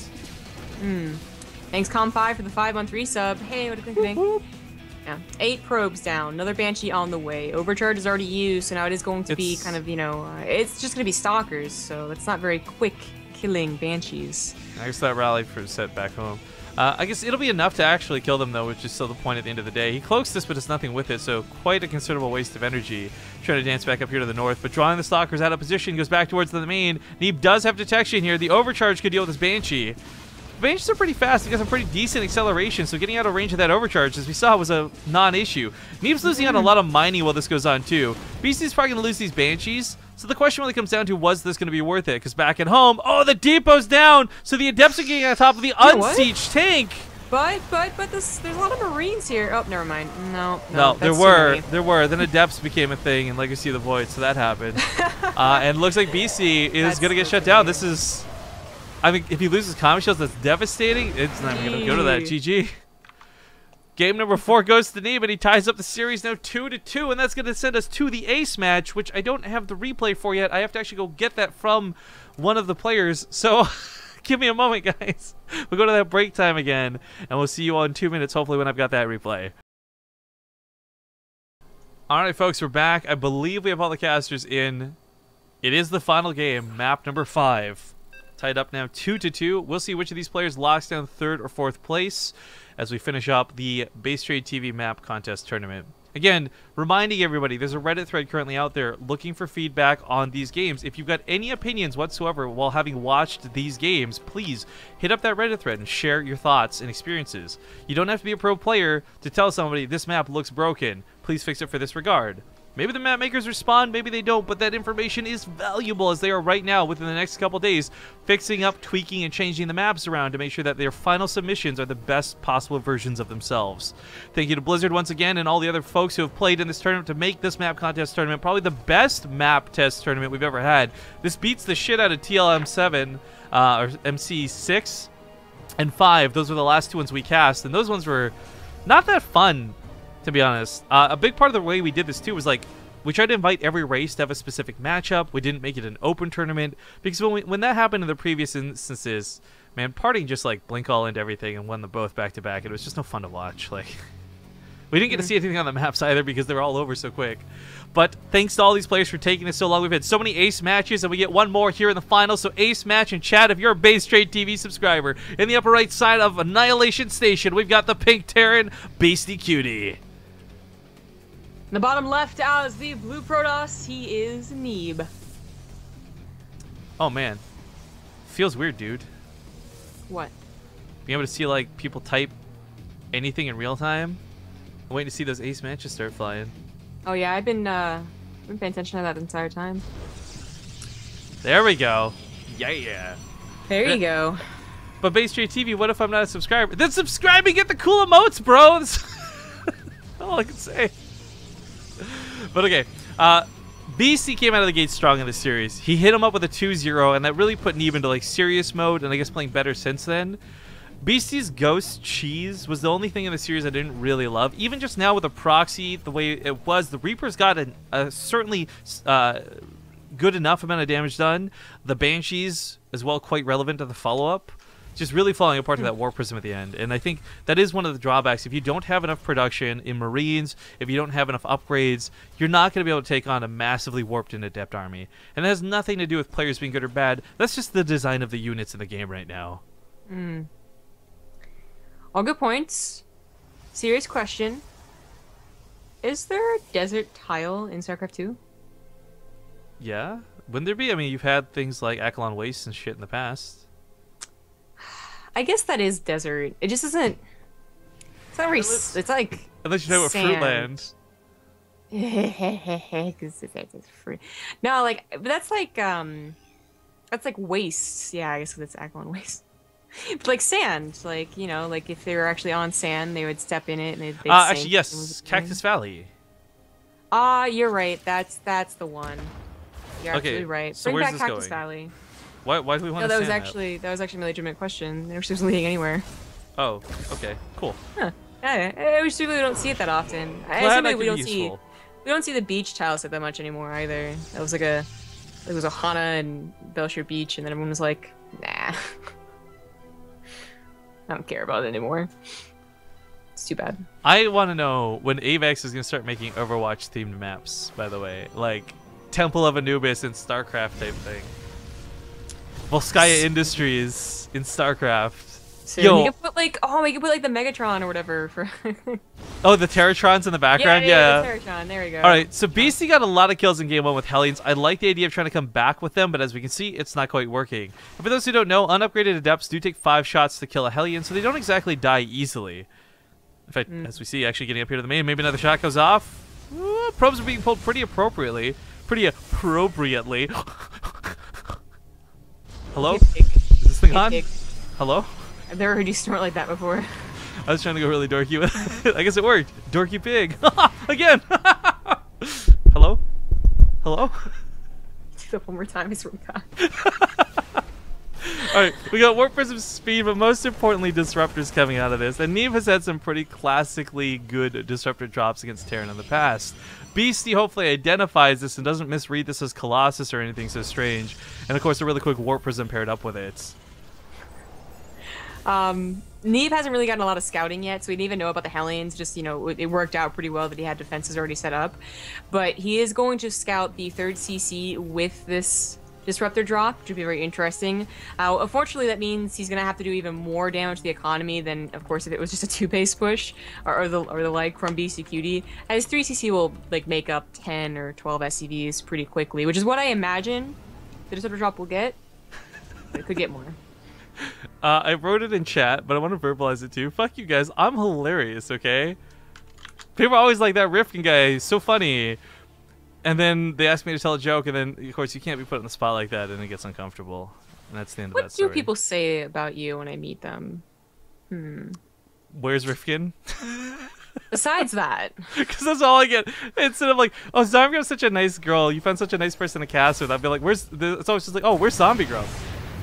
Thanks, Com5, for the 5-on-3 sub. Hey, what a quick thing. Yeah, 8 probes down. Another Banshee on the way. Overcharge is already used, so now it is going to be kind of, it's just going to be Stalkers, so it's not very quick killing Banshees. I guess that rally for set back home. I guess it'll be enough to actually kill them, though, which is still the point at the end of the day. He cloaks this, but does nothing with it, so quite a considerable waste of energy trying to dance back up here to the north. But drawing the Stalkers out of position, goes back towards the main. Neeb does have detection here. The overcharge could deal with this Banshee. The Banshees are pretty fast. He got some pretty decent acceleration, so getting out of range of that overcharge, as we saw, was a non-issue. Neeb's losing out a lot of mining while this goes on, too. Beastie's probably going to lose these Banshees, so the question really comes down to, was this going to be worth it? Because back at home, the depot's down, so the Adepts are getting on top of the unsieged tank. But there's a lot of Marines here. Oh, never mind. No, there were. Then Adepts became a thing in Legacy of the Void, so that happened. And looks like BC is going to get shut down. This is... I mean, if he loses Common Shields, that's devastating. It's not even going to go to that. GG. Game number 4 goes to Neeb, and he ties up the series now 2-2, and that's going to send us to the ace match, which I don't have the replay for yet. I have to actually go get that from one of the players. So give me a moment, guys. We'll go to that break time again, and we'll see you all in 2 minutes, hopefully, when I've got that replay. All right, folks, we're back. I believe we have all the casters in. It is the final game, map number 5. Tied up now 2-2. We'll see which of these players locks down 3rd or 4th place as we finish up the BaseTradeTV map contest tournament. Again, reminding everybody, there's a Reddit thread currently out there looking for feedback on these games. If you've got any opinions whatsoever while having watched these games, please hit up that Reddit thread and share your thoughts and experiences. You don't have to be a pro player to tell somebody this map looks broken. Please fix it for this regard. Maybe the map makers respond, maybe they don't, but that information is valuable as they are right now within the next couple days fixing up, tweaking, and changing the maps around to make sure that their final submissions are the best possible versions of themselves. Thank you to Blizzard once again and all the other folks who have played in this tournament to make this map contest tournament probably the best map test tournament we've ever had. This beats the shit out of TLM7 or MC6 and 5. Those were the last 2 ones we cast, and those ones were not that fun, to be honest. A big part of the way we did this too was like we tried to invite every race to have a specific matchup. We didn't make it an open tournament because when that happened in the previous instances, man, Parting just like blink all into everything and won them both back to back. It was just no fun to watch. Like we didn't get to see anything on the maps either because they were all over so quick. But thanks to all these players for taking this so long. We've had so many ace matches, and we get one more here in the final. So ace match in chat if you're a BaseTradeTV subscriber. In the upper right side of Annihilation Station, we've got the Pink Terran Beastyqt. In the bottom left as the blue Protoss, he is Neeb. Oh man, feels weird, dude. What? Being able to see like people type anything in real time. I'm waiting to see those ace matches start flying. Oh yeah, I've been paying attention to that the entire time. There we go. Yeah. There you go. But BaseTradeTV, what if I'm not a subscriber? Then subscribe and get the cool emotes, bro. all I can say. But okay, BC came out of the gate strong in this series. He hit him up with a 2-0, and that really put Neeb into like serious mode, and I guess playing better since then. Beasty's Ghost Cheese was the only thing in the series I didn't really love. Even just now with a proxy, the way it was, the Reaper's got a certainly good enough amount of damage done. The Banshees as well, quite relevant to the follow-up. Just really falling apart to that Warp Prism at the end. And I think that is one of the drawbacks. If you don't have enough production in Marines, if you don't have enough upgrades, you're not going to be able to take on a massively warped and adept army. And that has nothing to do with players being good or bad. That's just the design of the units in the game right now. All good points. Serious question. Is there a desert tile in StarCraft 2? Yeah? Wouldn't there be? I mean, you've had things like Akalon Wastes and shit in the past. I guess that is desert. It just isn't... It's not very... It's like... Unless you know what Fruitland. It's free. No, like... But that's like... That's like wastes. Yeah, I guess that's Akalon Wastes. But like sand, like, you know, like if they were actually on sand, they would step in it and they'd actually, yes, Cactus Valley. You're right. That's the one. You're absolutely right. So Bring where's back this Cactus going? Valley. Why do we want to that sand was actually a legitimate question. Never was leading anywhere. Oh, okay, cool. Huh. Yeah, we really don't see it that often. We don't see the beach tiles that much anymore either. That was like it was Ohana and Belshire Beach, and then everyone was like, nah. I don't care about it anymore. It's too bad. I want to know when AVEX is going to start making Overwatch themed maps, by the way. Like Temple of Anubis in StarCraft type thing. Volskaya Industries in StarCraft. So we can put like the Megatron or whatever for Oh, the Terratrons in the background? Yeah. The Terratron, there we go. Alright, so BC got a lot of kills in game 1 with Hellions. I like the idea of trying to come back with them, but as we can see, it's not quite working. And for those who don't know, unupgraded Adepts do take 5 shots to kill a Hellion, so they don't exactly die easily. In fact, as we see, actually getting up here to the main, maybe another shot goes off. Ooh, probes are being pulled pretty appropriately. Hello? Is this thing on? Hello? I've never heard you snort like that before. I was trying to go really dorky with it. I guess it worked. Dorky pig. Again. Hello? Hello? Do that one more time, I swear to God. Alright, we got Warp Prism speed, but most importantly, disruptors coming out of this. And Neeb has had some pretty classically good disruptor drops against Terran in the past. Beasty hopefully identifies this and doesn't misread this as Colossus or anything so strange. And of course, a really quick Warp Prism paired up with it. Neeb hasn't really gotten a lot of scouting yet, so we didn't even know about the Hellions. Just, you know, it worked out pretty well that he had defenses already set up. But he is going to scout the 3rd CC with this disruptor drop, which would be very interesting. Unfortunately, that means he's going to have to do even more damage to the economy than, of course, if it was just a 2-base push or the like from Beastyqt. As 3CC will like make up 10 or 12 SCVs pretty quickly, which is what I imagine the disruptor drop will get. But it could get more. I wrote it in chat, but I want to verbalize it too. Fuck you guys, I'm hilarious, okay? People are always like, that Rifkin guy is so funny. And then they ask me to tell a joke, and then, of course, you can't be put on the spot like that, and it gets uncomfortable. And that's the end of that story. What do people say about you when I meet them? Where's Rifkin? Besides that. Because that's all I get. Instead of like, oh, Zombie Girl's such a nice girl. You found such a nice person to cast with. I'd be like, it's always just like, oh, where's Zombie Girl?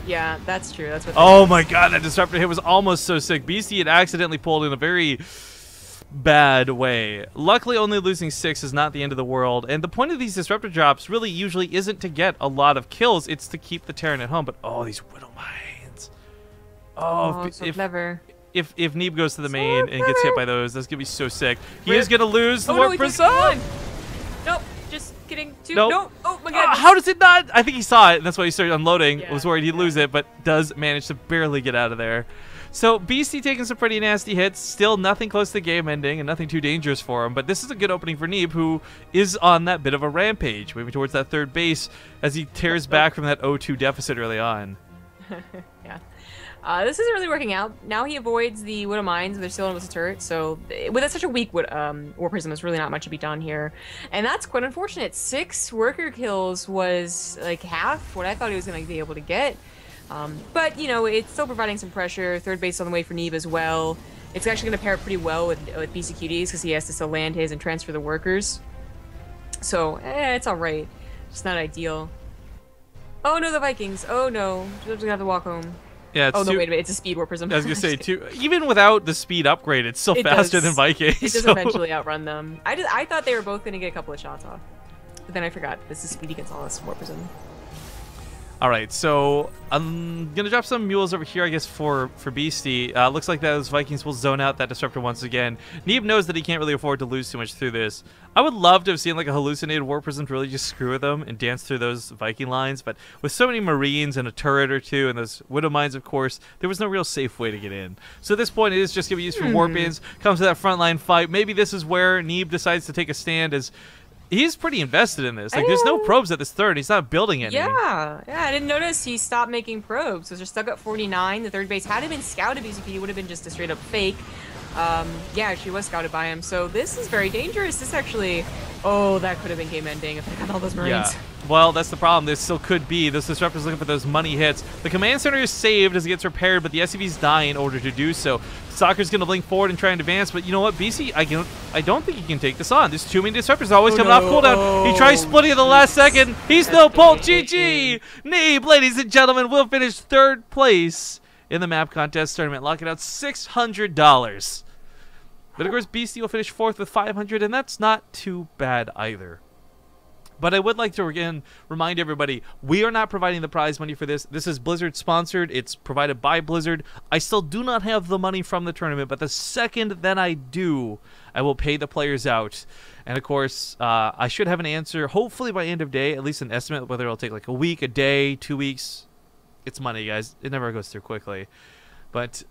Yeah, that's true. That's what. Oh my god, that disruptor hit was almost so sick. Beastie had accidentally pulled in a very bad way. Luckily, only losing 6 is not the end of the world. And the point of these disruptor drops really usually isn't to get a lot of kills. It's to keep the Terran at home. But oh, these Widow Mines. Oh, so clever. If Neeb goes to the main and gets hit by those, that's gonna be so sick. He is gonna lose the Warp Prism. Nope. Just kidding. 2. Nope. No. Oh my god. How does it not? I think he saw it, and that's why he started unloading. Yeah, I was worried he'd lose it, but does manage to barely get out of there. So Beastie taking some pretty nasty hits. Still nothing close to game ending, and nothing too dangerous for him. But this is a good opening for Neeb, who is on that bit of a rampage, moving towards that 3rd base as he tears back from that 0-2 deficit early on. Yeah. This isn't really working out. Now he avoids the Widow Mines. They're still in with the turret, so with such a weak War Prism, there's really not much to be done here. And that's quite unfortunate. 6 worker kills was like half what I thought he was going to be able to get. But, you know, it's still providing some pressure. 3rd base on the way for Neeb as well. It's actually going to pair pretty well with Beastyqt because he has to still land his and transfer the workers. So, it's alright. Just not ideal. Oh no, the Vikings. Oh no. We're gonna have to walk home. Yeah, it's oh no, wait a minute. It's a speed warp prism. I was gonna say too. Even without the speed upgrade, it's still faster than Vikings. It does eventually outrun them. I thought they were both gonna get a couple of shots off, but then I forgot. This is Speedy Gonzalez warp prism. All right, so I'm gonna drop some mules over here, I guess, for Beastie. Looks like those Vikings will zone out that disruptor once again. Neeb knows that he can't really afford to lose too much through this. I would love to have seen like a hallucinated warp prism to really just screw with them and dance through those Viking lines, but with so many Marines and a turret or two and those Widow Mines, of course, there was no real safe way to get in. So at this point, it is just gonna be used for warp ins. Comes to that frontline fight. Maybe this is where Neeb decides to take a stand as. He's pretty invested in this. Like, there's no probes at this third. He's not building any. Yeah, I didn't notice he stopped making probes. So they're stuck at 49. The third base had it been scouted, BCP would have been just a straight up fake. Yeah, she was scouted by him. So this is very dangerous. This actually, oh, that could have been game ending if they had all those Marines. Yeah. Well, that's the problem. This still could be. This disruptor's looking for those money hits. The command center is saved as it gets repaired, but the SCV's dying in order to do so. Soccer's going to blink forward and try and advance, but you know what, BC, I don't think he can take this on. There's too many disruptors always coming off cooldown. He tries splitting at the last second. He's no pulled. GG! Neeb, ladies and gentlemen, will finish third place in the map contest tournament, locking out $600. But of course, BC will finish fourth with 500, and that's not too bad either. But I would like to again remind everybody, we are not providing the prize money for this. This is Blizzard sponsored. It's provided by Blizzard. I still do not have the money from the tournament, but the second that I do, I will pay the players out. And of course, I should have an answer, hopefully by end of day, at least an estimate, whether it'll take like a week, a day, 2 weeks. It's money, guys. It never goes through quickly. But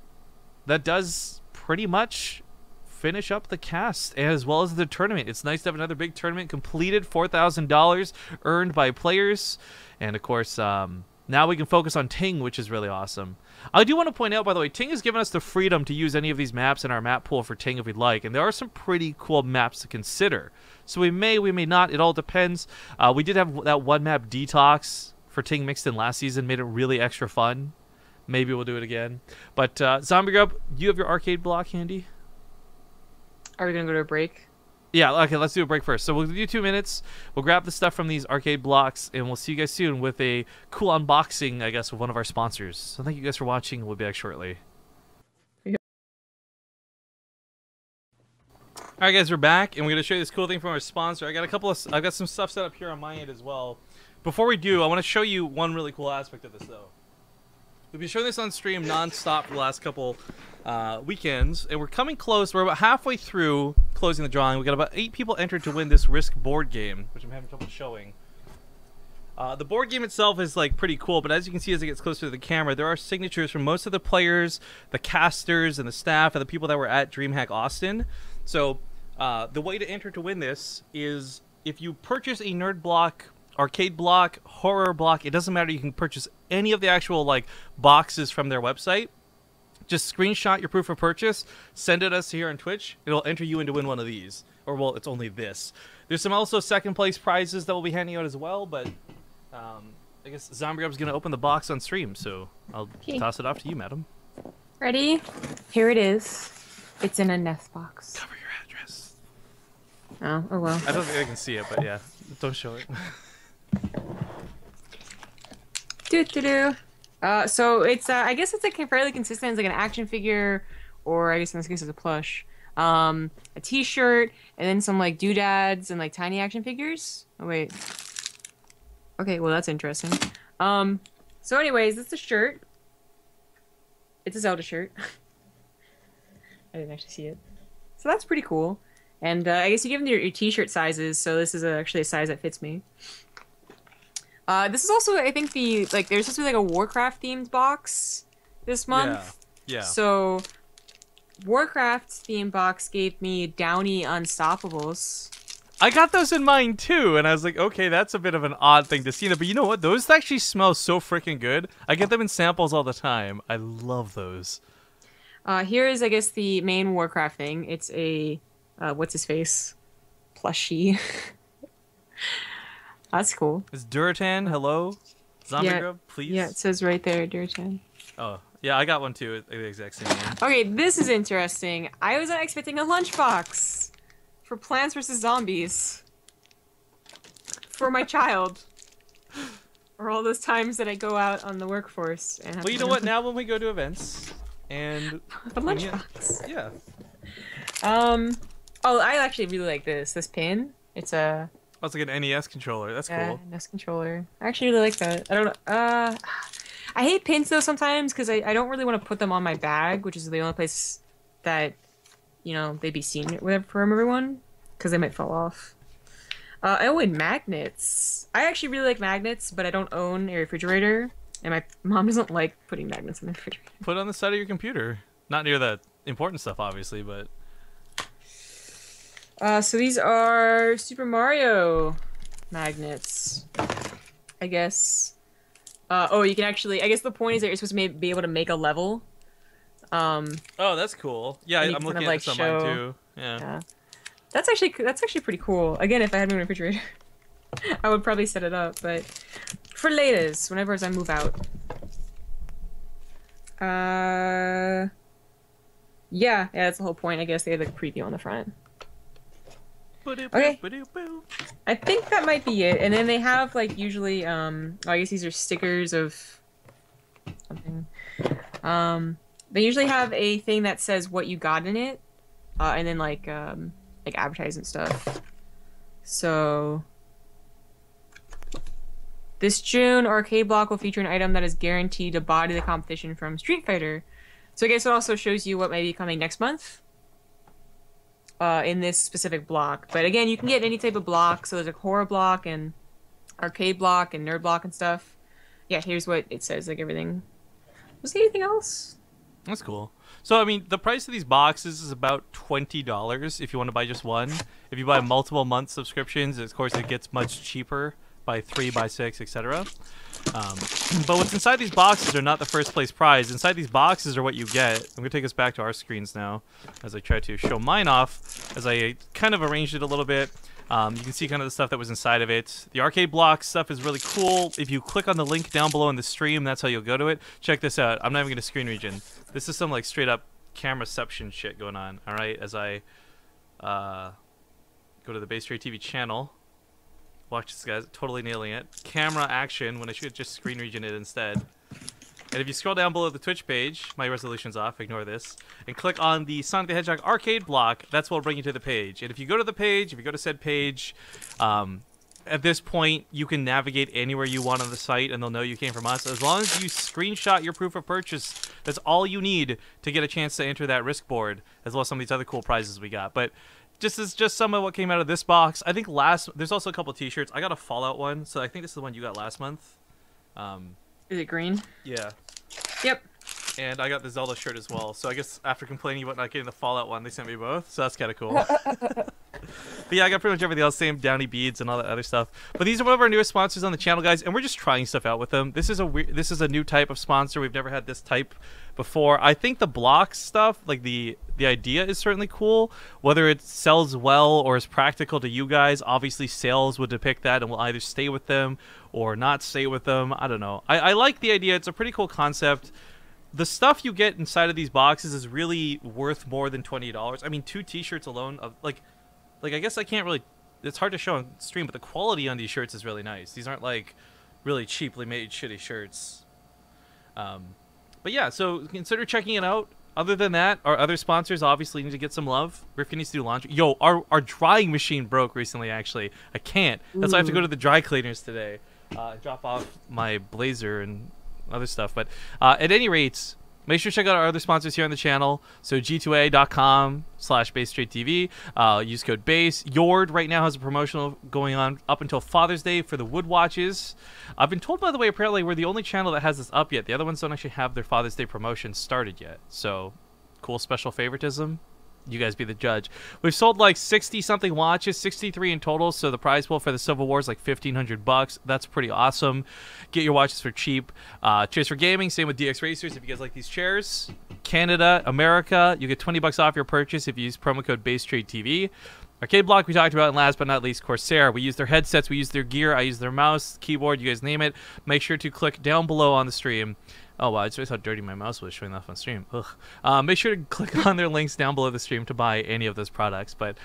that does pretty much finish up the cast as well as the tournament. It's nice to have another big tournament completed, $4,000 earned by players, and of course now we can focus on Ting, which is really awesome. I do want to point out, by the way, Ting has given us the freedom to use any of these maps in our map pool for Ting if we'd like, and there are some pretty cool maps to consider. So we may not, it all depends. We did have that one map, Detox, for Ting mixed in last season, made it really extra fun. Maybe we'll do it again. But Zombie Grub, you have your arcade block handy? Are we gonna go to a break? Yeah, okay, let's do a break first. So we'll do 2 minutes. We'll grab the stuff from these arcade blocks, and we'll see you guys soon with a cool unboxing, I guess, of one of our sponsors. So thank you guys for watching. We'll be back shortly. Yeah. All right, guys, we're back, and we're gonna show you this cool thing from our sponsor. I've got some stuff set up here on my end as well. Before we do, I want to show you one really cool aspect of this, though. We've been showing this on stream non-stop for the last couple weekends, and we're coming close. We're about halfway through closing the drawing. We got about 8 people entered to win this Risk board game, which I'm having trouble showing. The board game itself is like pretty cool, but as you can see as it gets closer to the camera, there are signatures from most of the players, the casters, and the staff, and the people that were at DreamHack Austin. So the way to enter to win this is if you purchase a Nerd Block, Arcade Block, Horror Block, it doesn't matter. You can purchase any of the actual like boxes from their website. Just screenshot your proof of purchase, send it us here on Twitch. It'll enter you in to win one of these. Or, well, it's only this. There's some also second place prizes that we'll be handing out as well, but I guess Zombie Grub's going to open the box on stream, so I'll toss it off to you, madam. Ready? Here it is. It's in a Nest box. Cover your address. Oh well. I don't think I can see it, but yeah, don't show it. So it's I guess it's like fairly consistent. It's like an action figure, or I guess in this case it's a plush, a T-shirt, and then some like doodads and like tiny action figures. Oh wait. Okay, well that's interesting. So anyways, it's a shirt. It's a Zelda shirt. I didn't actually see it. So that's pretty cool. And I guess you give them your T-shirt sizes. So this is actually a size that fits me. This is also, I think, there's supposed to be like a Warcraft themed box this month. Yeah. So, Warcraft themed box gave me Downy Unstoppables. I got those in mine too, and I was like, okay, that's a bit of an odd thing to see. But you know what? Those actually smell so freaking good. I get them in samples all the time. I love those. Here is, I guess, the main Warcraft thing. It's a, what's his face? Plushie. That's cool. Is Duratan, hello? Zombie Grub, please? Yeah, it says right there, Duratan. Oh, Yeah, I got one too. The exact same one. Okay, this is interesting. I was not expecting a lunchbox for Plants vs. Zombies for my child. Or all those times that I go out on the workforce and have Well, you know what? Now when we go to events and a lunchbox. Yeah. Oh, I actually really like this pin. It's a Oh, it's like an NES controller. That's cool. NES controller. I actually really like that. I don't know. I hate pins though sometimes because I don't really want to put them on my bag, which is the only place that, you know, they'd be seen from everyone because they might fall off. Oh, and magnets. I actually really like magnets, but I don't own a refrigerator, and my mom doesn't like putting magnets in the refrigerator. Put it on the side of your computer. Not near the important stuff, obviously, but... So these are Super Mario magnets, I guess. Oh, you can actually... I guess the point is that you're supposed to be able to make a level. Oh, that's cool. Yeah, I'm looking at this on mine, too. Yeah. That's actually pretty cool. Again, if I had my refrigerator, I would probably set it up. But for latest, whenever as I move out, yeah, that's the whole point. I guess they have the preview on the front. Okay, I think that might be it. And then they have like usually, I guess these are stickers of something. They usually have a thing that says what you got in it, and then like advertising stuff. So this June, Arcade Block will feature an item that is guaranteed to body the competition from Street Fighter. So I guess it also shows you what may be coming next month in this specific block. But again, you can get any type of block. So there's a horror block and arcade block and nerd block and stuff. Yeah, here's what it says, like everything. Was there anything else? That's cool. So, I mean, the price of these boxes is about $20 if you want to buy just one. If you buy multiple month subscriptions, of course, it gets much cheaper by 3, by 6, etc. But what's inside these boxes are not the first place prize. Inside these boxes are what you get. I'm going to take us back to our screens now as I try to show mine off, as I kind of arranged it a little bit. You can see kind of the stuff that was inside of it. The arcade block stuff is really cool. If you click on the link down below in the stream, that's how you'll go to it. Check this out. I'm not even going to screen region. This is some like straight up cameraception shit going on. All right, as I go to the BaseTradeTV channel. Watch this, guys. Totally nailing it. Camera action when I should just screen region it instead. And if you scroll down below the Twitch page, my resolution's off, ignore this, and click on the Sonic the Hedgehog arcade block, that's what will bring you to the page. And if you go to the page, if you go to said page, at this point, you can navigate anywhere you want on the site, and they'll know you came from us. As long as you screenshot your proof of purchase, that's all you need to get a chance to enter that risk board, as well as some of these other cool prizes we got. But this is just some of what came out of this box. I think there's also a couple t-shirts. I got a Fallout one, so I think this is the one you got last month. Is it green? Yeah. Yep. And I got the Zelda shirt as well. So I guess after complaining about not getting the Fallout one, they sent me both. So that's kind of cool. But yeah, I got pretty much everything else. Same Downy beads and all that other stuff. But these are one of our newest sponsors on the channel, guys. And we're just trying stuff out with them. This is a new type of sponsor. We've never had this type before. I think the block stuff, like the idea is certainly cool. Whether it sells well or is practical to you guys, obviously sales would depict that and we'll either stay with them or not stay with them. I don't know. I like the idea. It's a pretty cool concept. The stuff you get inside of these boxes is really worth more than $20. I mean, 2 t-shirts alone, like I guess I can't really, it's hard to show on stream, but the quality on these shirts is really nice. These aren't like really cheaply made shitty shirts. But yeah, so consider checking it out. Other than that, our other sponsors obviously need to get some love. Rifkin needs to do laundry. Yo, our drying machine broke recently, actually. I can't. That's why I have to go to the dry cleaners today. Drop off my blazer and other stuff. But at any rate, make sure to check out our other sponsors here on the channel. So g2a.com/BaseTradeTV. Use code BASE. Yord right now has a promotional going on up until Father's Day for the wood watches. I've been told, by the way, apparently we're the only channel that has this up yet. The other ones don't actually have their Father's Day promotion started yet. So cool special favoritism. You guys be the judge. We've sold like 60-something watches, 63 in total, so the prize pool for the Civil War is like $1,500. That's pretty awesome. Get your watches for cheap. Chairs for gaming, same with DX Racers if you guys like these chairs. Canada, America, you get $20 off your purchase if you use promo code BaseTradeTV. Arcade Block we talked about, and last but not least, Corsair. We use their headsets, we use their gear, I use their mouse, keyboard, you guys name it. Make sure to click down below on the stream. Oh wow, I just realized how dirty my mouse was showing off on stream. Ugh. Make sure to click on their links down below the stream to buy any of those products. But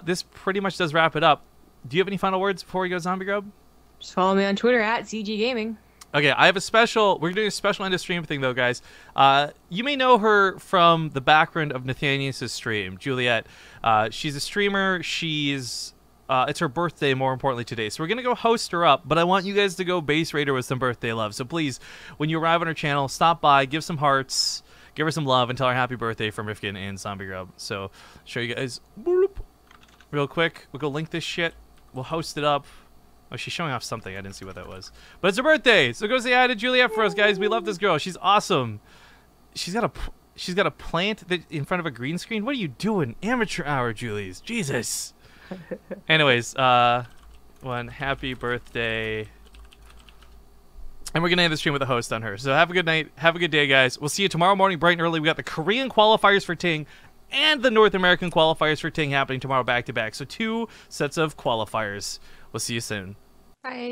this pretty much does wrap it up. Do you have any final words before we go Zombie Grub? Just follow me on Twitter at CG Gaming. Okay, I have a special. We're doing a special end of stream thing though, guys. You may know her from the background of Nathanius' stream, Juliet. She's a streamer. She's it's her birthday, more importantly, today. So we're gonna go host her up. But I want you guys to go base rate her with some birthday love. So please, when you arrive on her channel, stop by, give some hearts, give her some love, and tell her happy birthday from Rifkin and Zombie Grub. So show you guys real quick. We'll go link this shit. We'll host it up. Oh, she's showing off something. I didn't see what that was. But it's her birthday, so go say hi to Juliet for us, guys. We love this girl. She's awesome. She's got a plant that in front of a green screen. What are you doing? Amateur hour, Julies. Jesus. Anyways, one happy birthday. And we're gonna end the stream with a host on her. So have a good night. Have a good day, guys. We'll see you tomorrow morning, bright and early. We got the Korean qualifiers for Ting and the North American qualifiers for Ting happening tomorrow back to back. So 2 sets of qualifiers. We'll see you soon. Bye.